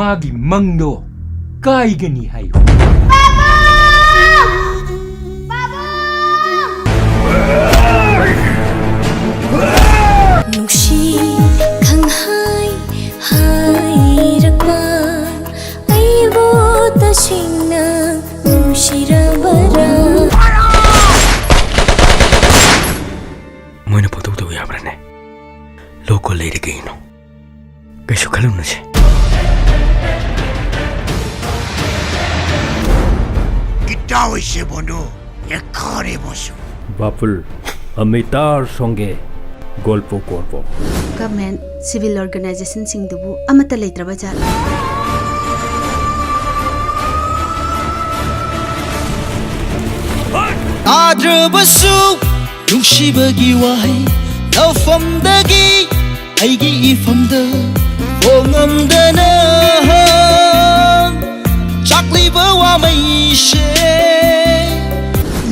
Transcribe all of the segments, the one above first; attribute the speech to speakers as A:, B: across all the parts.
A: मागी मंगदो काइगनी हायो
B: नुक्सी खंहाई हाई रखवा आइबो तसिंगना नुसिराबरा
A: मोइना पतौ तो याब्राने लोको लेरे गइनो कैसो खलुन छे
C: কিটাওই সে বন্ধু এখানে বসো
D: বাপুল আমি তার সঙ্গে গল্প করব
E: गवर्नमेंट सिविल ऑर्गेनाइजेशन सिंगदुबु अमता लेत्रबा जाल
F: ताद्रबसु नुंसिबगी वाहै नौफमदगी अैगी इफमद ओंगमदना चाकलिबा वामैशे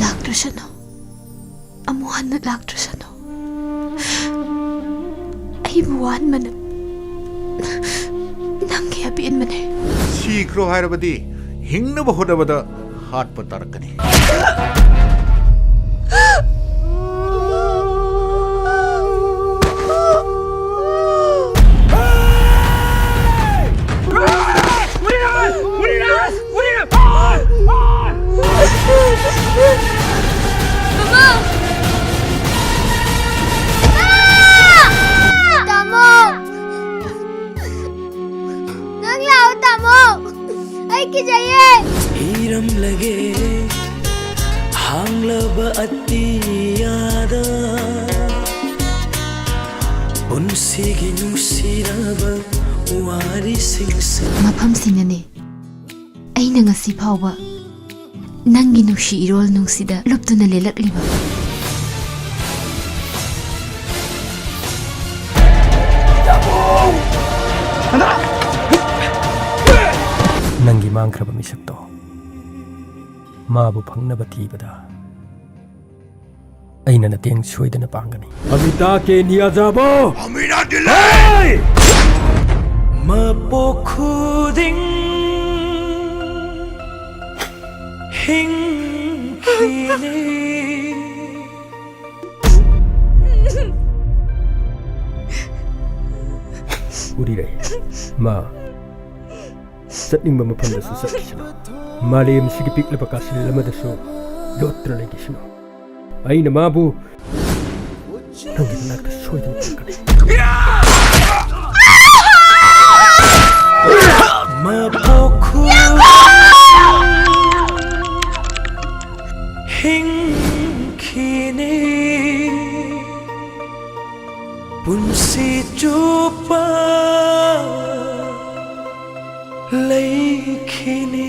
E: लाक्ट्रसनो अमुहन लाक्ट्रसनो आई बुआन मन नंगे अबिन मने
C: शीघ्र हायरबदी हिंगनब होदबद हाथ पतारकनी
F: हीरम लगे हांगलब अतियादा उनसिगी नुसिराब वारी सिंगसे
E: मफम सिंगने अैना ngasi फावबा नंगी नुसी इरोल नुसीदा लुप्तुना लेलकलिबा
A: नंगी मांग्रब मिसक्तो माबु फंगनब थीबदा अैना नतेंग सोइदना पांगनी
D: अमिता के नियाजाबो
C: अमीना दिले
F: मपोखुदिंग हिंग खिने
A: उरी रे मा सत्निंग मफमदसु सत्किसनो मालेम सिगी पिकलबा कासिल लमदसु लोत्र लेगिसनो अैना माबु नंगी नाकता सोइदना पांगनी
F: मपोखु हिंग खिने पुंसी चुपा लैखिने